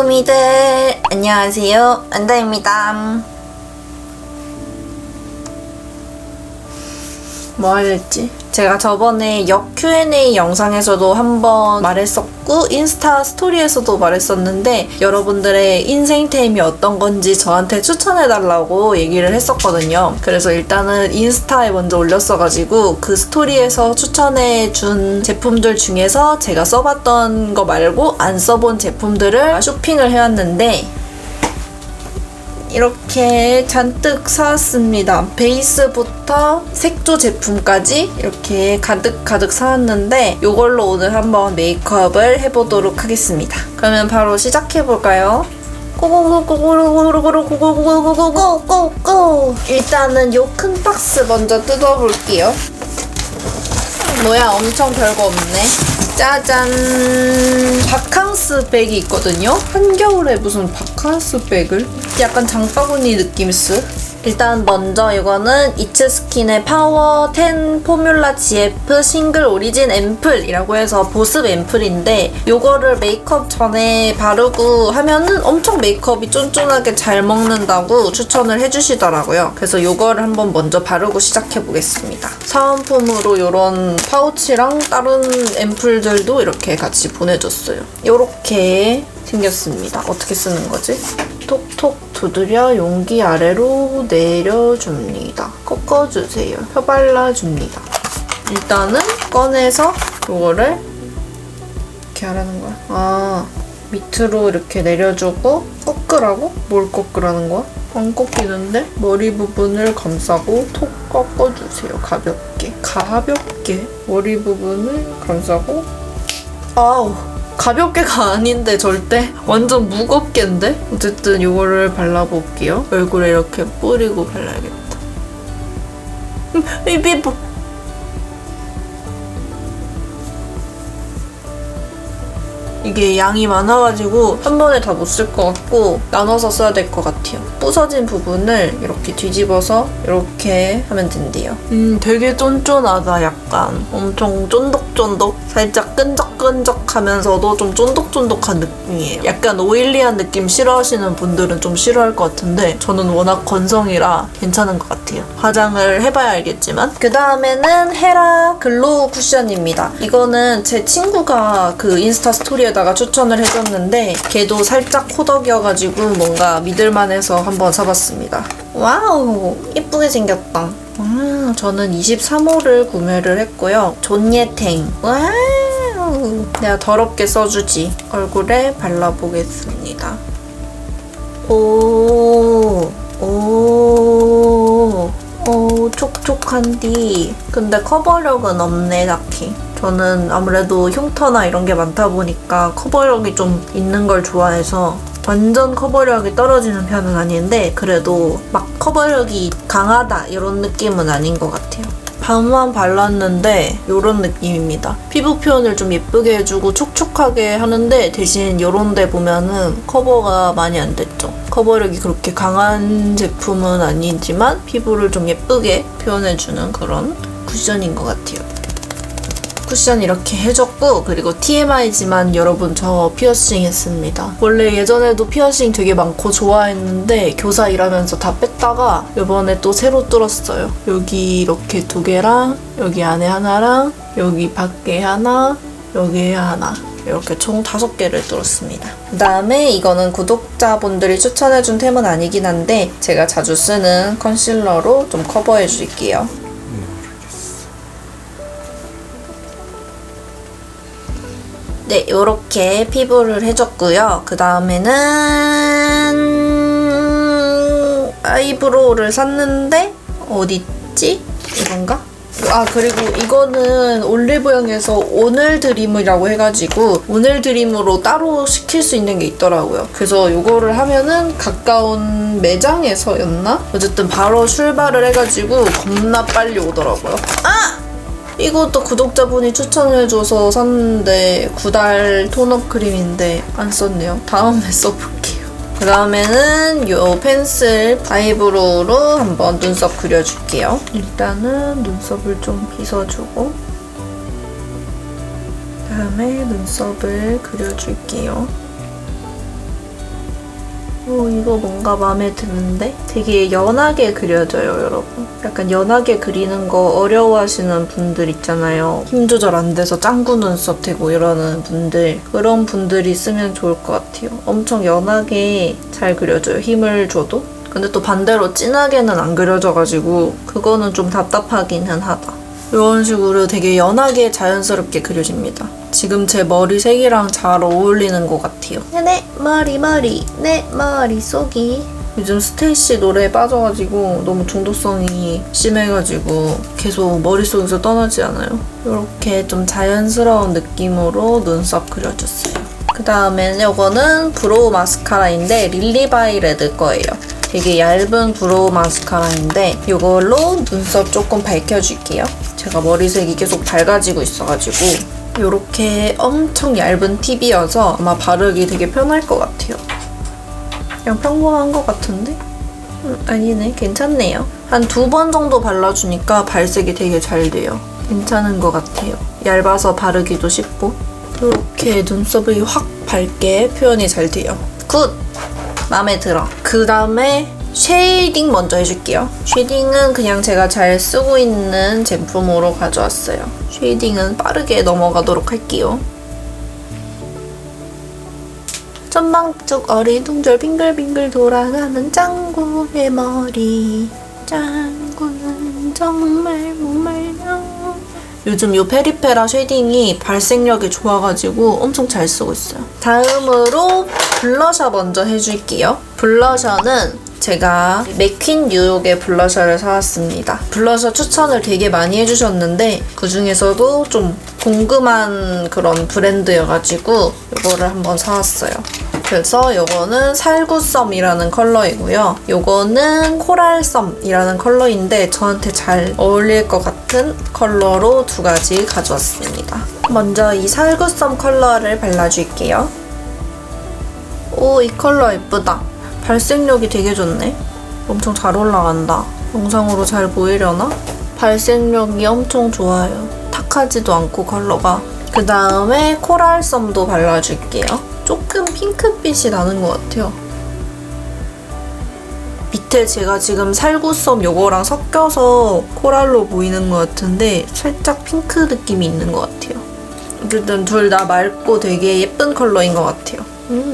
꾸미들 안녕하세요, 안다입니다. 뭐 할랬지? 제가 저번에 역 Q&A 영상에서도 한번 말했었고 인스타 스토리에서도 말했었는데 여러분들의 인생템이 어떤 건지 저한테 추천해달라고 얘기를 했었거든요. 그래서 일단은 인스타에 먼저 올렸어가지고 그 스토리에서 추천해준 제품들 중에서 제가 써봤던 거 말고 안 써본 제품들을 쇼핑을 해왔는데 이렇게 잔뜩 사왔습니다. 베이스부터 색조 제품까지 이렇게 가득 사왔는데 이걸로 오늘 한번 메이크업을 해보도록 하겠습니다. 그러면 바로 시작해볼까요? 고고고고고고고고고고고고고고 일단은 요 큰 박스 먼저 뜯어볼게요. 뭐야, 엄청 별거 없네. 짜잔! 바캉스 백이 있거든요? 한겨울에 무슨 바캉스 백을? 약간 장바구니 느낌스? 일단 먼저 이거는 이츠스킨의 파워 10 포뮬라 GF 싱글 오리진 앰플이라고 해서 보습 앰플인데 이거를 메이크업 전에 바르고 하면은 엄청 메이크업이 쫀쫀하게 잘 먹는다고 추천을 해주시더라고요. 그래서 이거를 한번 먼저 바르고 시작해보겠습니다. 사은품으로 이런 파우치랑 다른 앰플들도 이렇게 같이 보내줬어요. 이렇게 생겼습니다. 어떻게 쓰는 거지? 톡톡 두드려 용기 아래로 내려줍니다. 꺾어주세요. 펴발라줍니다. 일단은 꺼내서 이거를 이렇게 하라는 거야. 밑으로 이렇게 내려주고 꺾으라고? 뭘 꺾으라는 거야? 안 꺾이는데? 머리 부분을 감싸고 톡 꺾어주세요. 가볍게 머리 부분을 감싸고 아우, 가볍게가 아닌데 절대 완전 무겁게인데? 어쨌든 이거를 발라볼게요. 얼굴에 이렇게 뿌리고 발라야겠다. 피부 이게 양이 많아가지고 한 번에 다 못 쓸 것 같고 나눠서 써야 될 것 같아요. 부서진 부분을 이렇게 뒤집어서 이렇게 하면 된대요. 되게 쫀쫀하다. 약간 엄청 쫀득쫀득, 살짝 끈적끈적하면서도 좀 쫀득쫀득한 느낌이에요. 약간 오일리한 느낌 싫어하시는 분들은 좀 싫어할 것 같은데 저는 워낙 건성이라 괜찮은 것 같아요. 화장을 해봐야 알겠지만. 그 다음에는 헤라 글로우 쿠션입니다. 이거는 제 친구가 그 인스타 스토리에다가 추천을 해줬는데 걔도 살짝 호덕이어가지고 뭔가 믿을만해서 한번 사봤습니다. 와우, 예쁘게 생겼다. 저는 23호를 구매를 했고요. 존예탱. 와우, 내가 더럽게 써주지. 얼굴에 발라보겠습니다. 오, 촉촉한디. 근데 커버력은 없네, 딱히. 저는 아무래도 흉터나 이런 게 많다 보니까 커버력이 좀 있는 걸 좋아해서 완전 커버력이 떨어지는 편은 아닌데 그래도 막 커버력이 강하다 이런 느낌은 아닌 것 같아요. 반만 발랐는데 이런 느낌입니다. 피부 표현을 좀 예쁘게 해주고 촉촉하게 하는데 대신 이런 데 보면은 커버가 많이 안 됐죠. 커버력이 그렇게 강한 제품은 아니지만 피부를 좀 예쁘게 표현해주는 그런 쿠션인 것 같아요. 쿠션 이렇게 해줬고, 그리고 TMI지만 여러분 저 피어싱 했습니다. 원래 예전에도 피어싱 되게 많고 좋아했는데 교사 일하면서 다 뺐다가 이번에 또 새로 뚫었어요. 여기 이렇게 2개랑 여기 안에 하나랑 여기 밖에 하나, 여기에 하나, 이렇게 총 5개를 뚫었습니다. 그 다음에 이거는 구독자분들이 추천해준 템은 아니긴 한데 제가 자주 쓰는 컨실러로 좀 커버해줄게요. 네, 이렇게 피부를 해줬고요. 그 다음에는 아이브로우를 샀는데 어딨지? 이건가? 그리고 이거는 올리브영에서 오늘 드림이라고 해가지고 오늘 드림으로 따로 시킬 수 있는 게 있더라고요. 그래서 이거를 하면은 가까운 매장에서였나? 어쨌든 바로 출발을 해가지고 겁나 빨리 오더라고요. 이것도 구독자분이 추천해줘서 샀는데 9달 톤업 크림인데 안 썼네요. 다음에 써볼게요. 그 다음에는 이 펜슬 아이브로우로 한번 눈썹 그려줄게요. 일단은 눈썹을 좀 빗어주고 다음에 눈썹을 그려줄게요. 이거 뭔가 마음에 드는데? 되게 연하게 그려져요, 여러분. 약간 연하게 그리는 거 어려워하시는 분들 있잖아요. 힘 조절 안 돼서 짱구 눈썹 되고 이러는 분들. 그런 분들이 쓰면 좋을 것 같아요. 엄청 연하게 잘 그려져요, 힘을 줘도. 근데 또 반대로 진하게는 안 그려져가지고 그거는 좀 답답하기는 하다. 이런 식으로 되게 연하게 자연스럽게 그려집니다. 지금 제 머리색이랑 잘 어울리는 것 같아요. 내 머릿속이 요즘 스테이시 노래에 빠져가지고 너무 중독성이 심해가지고 계속 머릿속에서 떠나지 않아요. 이렇게 좀 자연스러운 느낌으로 눈썹 그려줬어요. 그 다음엔 이거는 브로우 마스카라인데 릴리바이 레드 거예요. 되게 얇은 브로우 마스카라인데 이걸로 눈썹 조금 밝혀줄게요. 제가 머리색이 계속 밝아지고 있어가지고 이렇게 엄청 얇은 팁이어서 아마 바르기 되게 편할 것 같아요. 그냥 평범한 것 같은데? 아니네, 괜찮네요. 한 2번 정도 발라주니까 발색이 되게 잘 돼요. 괜찮은 것 같아요. 얇아서 바르기도 쉽고 이렇게 눈썹이 확 밝게 표현이 잘 돼요. 굿! 마음에 들어. 그 다음에 쉐이딩 먼저 해줄게요. 쉐이딩은 그냥 제가 잘 쓰고 있는 제품으로 가져왔어요. 쉐이딩은 빠르게 넘어가도록 할게요. 전방쪽 어리둥절 빙글빙글 돌아가는 짱구의 머리. 짱구는 정말 목말려. 요즘 이 페리페라 쉐이딩이 발색력이 좋아가지고 엄청 잘 쓰고 있어요. 다음으로 블러셔 먼저 해줄게요. 블러셔는 제가 맥퀸 뉴욕의 블러셔를 사왔습니다. 블러셔 추천을 되게 많이 해주셨는데 그 중에서도 좀 궁금한 그런 브랜드여가지고 이거를 한번 사왔어요. 그래서 이거는 살구썸이라는 컬러이고요. 이거는 코랄썸이라는 컬러인데 저한테 잘 어울릴 것 같은 컬러로 2가지 가져왔습니다. 먼저 이 살구썸 컬러를 발라줄게요. 오, 이 컬러 예쁘다. 발색력이 되게 좋네. 엄청 잘 올라간다. 영상으로 잘 보이려나? 발색력이 엄청 좋아요. 탁하지도 않고 컬러가. 그 다음에 코랄썸도 발라줄게요. 조금 핑크빛이 나는 것 같아요. 밑에 제가 지금 살구썸 요거랑 섞여서 코랄로 보이는 것 같은데 살짝 핑크 느낌이 있는 것 같아요. 어쨌든 둘 다 맑고 되게 예쁜 컬러인 것 같아요.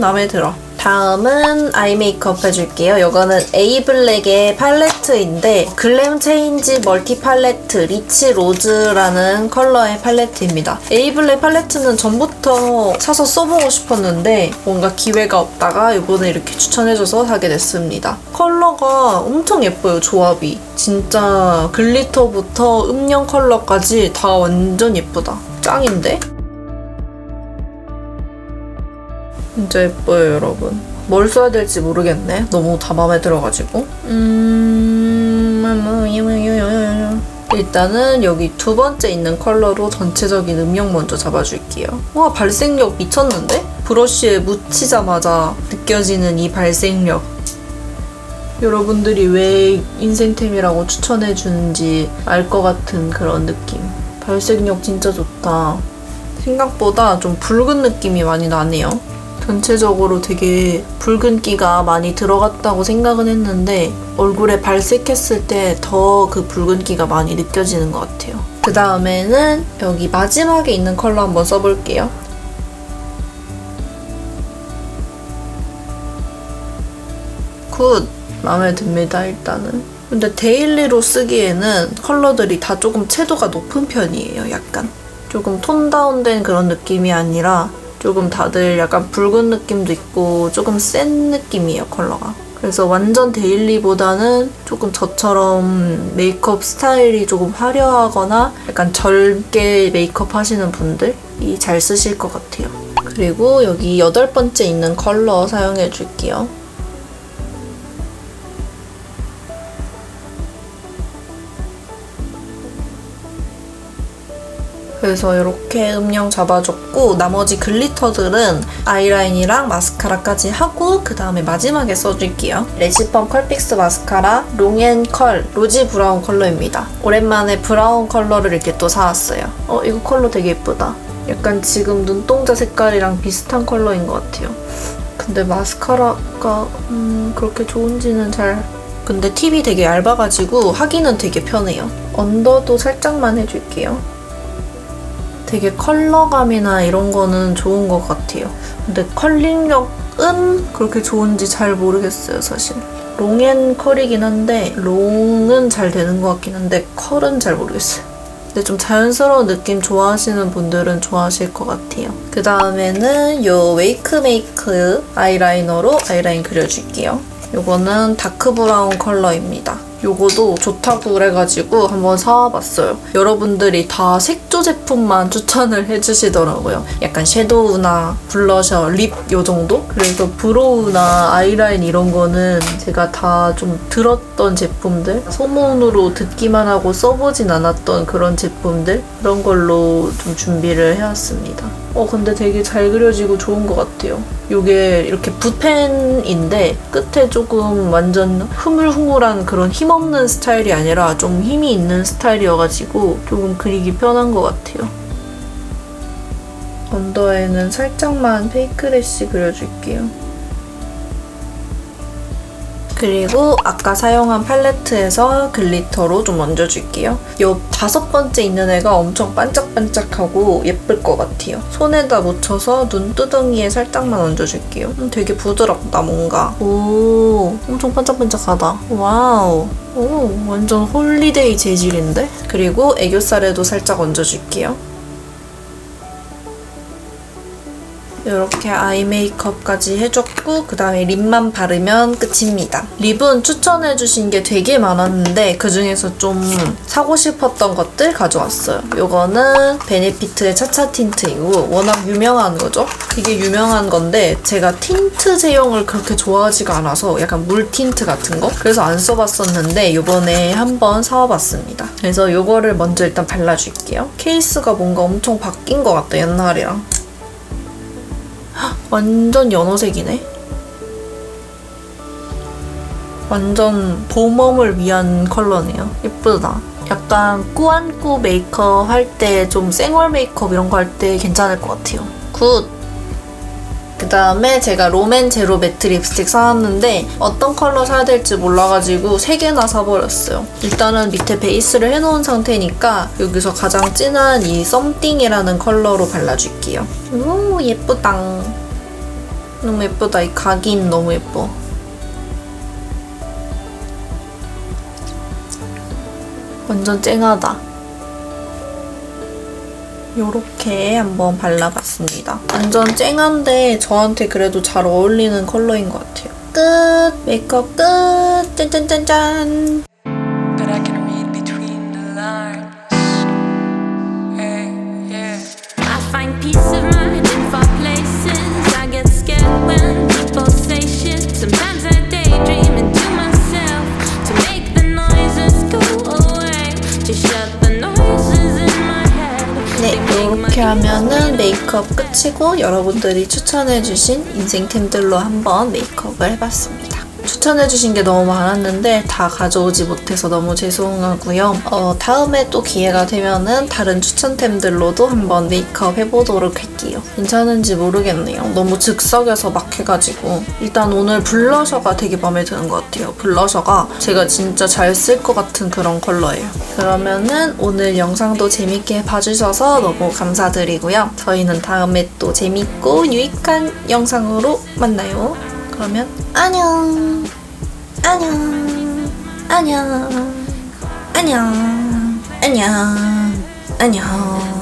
마음에 들어. 다음은 아이 메이크업 해줄게요. 이거는 에이블랙의 팔레트인데 글램 체인지 멀티 팔레트 리치 로즈라는 컬러의 팔레트입니다. 에이블랙 팔레트는 전부터 사서 써보고 싶었는데 뭔가 기회가 없다가 이번에 이렇게 추천해줘서 사게 됐습니다. 컬러가 엄청 예뻐요, 조합이. 진짜 글리터부터 음영 컬러까지 다 완전 예쁘다. 짱인데? 진짜 예뻐요, 여러분. 뭘 써야 될지 모르겠네. 너무 다 마음에 들어가지고. 일단은 여기 2번째 있는 컬러로 전체적인 음영 먼저 잡아줄게요. 와, 발색력 미쳤는데? 브러쉬에 묻히자마자 느껴지는 이 발색력. 여러분들이 왜 인생템이라고 추천해주는지 알 것 같은 그런 느낌. 발색력 진짜 좋다. 생각보다 좀 붉은 느낌이 많이 나네요. 전체적으로 되게 붉은기가 많이 들어갔다고 생각은 했는데 얼굴에 발색했을 때 더 그 붉은기가 많이 느껴지는 것 같아요. 그 다음에는 여기 마지막에 있는 컬러 한번 써볼게요. 굿! 마음에 듭니다, 일단은. 근데 데일리로 쓰기에는 컬러들이 다 조금 채도가 높은 편이에요, 약간. 조금 톤 다운된 그런 느낌이 아니라 조금 다들 약간 붉은 느낌도 있고 조금 센 느낌이에요, 컬러가. 그래서 완전 데일리보다는 조금 저처럼 메이크업 스타일이 조금 화려하거나 약간 젊게 메이크업 하시는 분들이 잘 쓰실 것 같아요. 그리고 여기 8번째 있는 컬러 사용해 줄게요. 그래서 이렇게 음영 잡아줬고 나머지 글리터들은 아이라인이랑 마스카라까지 하고 그 다음에 마지막에 써줄게요. 레시펌 컬픽스 마스카라 롱앤컬 로지 브라운 컬러입니다. 오랜만에 브라운 컬러를 이렇게 또 사왔어요. 이거 컬러 되게 예쁘다. 약간 지금 눈동자 색깔이랑 비슷한 컬러인 것 같아요. 근데 마스카라가 그렇게 좋은지는 잘... 근데 팁이 되게 얇아가지고 하기는 되게 편해요. 언더도 살짝만 해줄게요. 되게 컬러감이나 이런 거는 좋은 것 같아요. 근데 컬링력은 그렇게 좋은지 잘 모르겠어요, 사실. 롱앤컬이긴 한데 롱은 잘 되는 것 같긴 한데 컬은 잘 모르겠어요. 근데 좀 자연스러운 느낌 좋아하시는 분들은 좋아하실 것 같아요. 그 다음에는 요 웨이크메이크 아이라이너로 아이라인 그려줄게요. 요거는 다크 브라운 컬러입니다. 요거도 좋다고 그래가지고 한번 사와봤어요. 여러분들이 다 색조 제품만 추천을 해주시더라고요. 약간 섀도우나 블러셔, 립 요 정도? 그래서 브로우나 아이라인 이런 거는 제가 다 좀 들었던 제품들, 소문으로 듣기만 하고 써보진 않았던 그런 제품들, 그런 걸로 좀 준비를 해왔습니다. 근데 되게 잘 그려지고 좋은 것 같아요. 요게 이렇게 붓펜인데 끝에 조금 완전 흐물흐물한 그런 힘없는 스타일이 아니라 좀 힘이 있는 스타일이어가지고 조금 그리기 편한 것 같아요. 언더에는 살짝만 페이크래쉬 그려줄게요. 그리고 아까 사용한 팔레트에서 글리터로 좀 얹어줄게요. 요 5번째 있는 애가 엄청 반짝반짝하고 예쁠 것 같아요. 손에다 묻혀서 눈두덩이에 살짝만 얹어줄게요. 되게 부드럽다, 뭔가. 오, 엄청 반짝반짝하다. 와우. 오, 완전 홀리데이 재질인데? 그리고 애교살에도 살짝 얹어줄게요. 이렇게 아이 메이크업까지 해줬고 그 다음에 립만 바르면 끝입니다. 립은 추천해주신 게 되게 많았는데 그중에서 좀 사고 싶었던 것들 가져왔어요. 이거는 베네피트의 차차 틴트이고 워낙 유명한 거죠? 되게 유명한 건데 제가 틴트 제형을 그렇게 좋아하지가 않아서 약간 물 틴트 같은 거? 그래서 안 써봤었는데 이번에 한번 사와봤습니다. 그래서 이거를 먼저 일단 발라줄게요. 케이스가 뭔가 엄청 바뀐 것 같다, 옛날이랑. 완전 연어색이네. 완전 봄웜을 위한 컬러네요. 예쁘다. 약간 꾸안꾸 메이크업 할 때 좀 생얼 메이크업 이런 거 할 때 괜찮을 것 같아요. 굿! 그 다음에 제가 롬앤 제로 매트 립스틱 사왔는데 어떤 컬러 사야 될지 몰라가지고 3개나 사버렸어요. 일단은 밑에 베이스를 해놓은 상태니까 여기서 가장 진한 이 썸띵이라는 컬러로 발라줄게요. 오, 예쁘다. 너무 예쁘다. 이 각인 너무 예뻐. 완전 쨍하다. 요렇게 한번 발라봤습니다. 완전 쨍한데 저한테 그래도 잘 어울리는 컬러인 것 같아요. 끝! 메이크업 끝! 짠짠짠짠! But I can read between the lines. I find peace of mind in far places. I get scared when people say shit. Sometimes I daydream and to myself to make the noises go away. To shut the noises in my head. 네, 이렇게 하면은 메이크업 끝이고 여러분들이 추천해주신 인생템들로 한번 메이크업을 해봤습니다. 추천해주신 게 너무 많았는데 다 가져오지 못해서 너무 죄송하고요. 다음에 또 기회가 되면은 다른 추천템들로도 한번 메이크업 해보도록 할게요. 괜찮은지 모르겠네요. 너무 즉석에서 막 해가지고. 일단 오늘 블러셔가 되게 마음에 드는 것 같아요. 블러셔가 제가 진짜 잘 쓸 것 같은 그런 컬러예요. 그러면은 오늘 영상도 재밌게 봐주셔서 너무 감사드리고요. 저희는 다음에 또 재밌고 유익한 영상으로 만나요. 그러면 안녕. 안녕. 안녕. 안녕. 안녕. 안녕.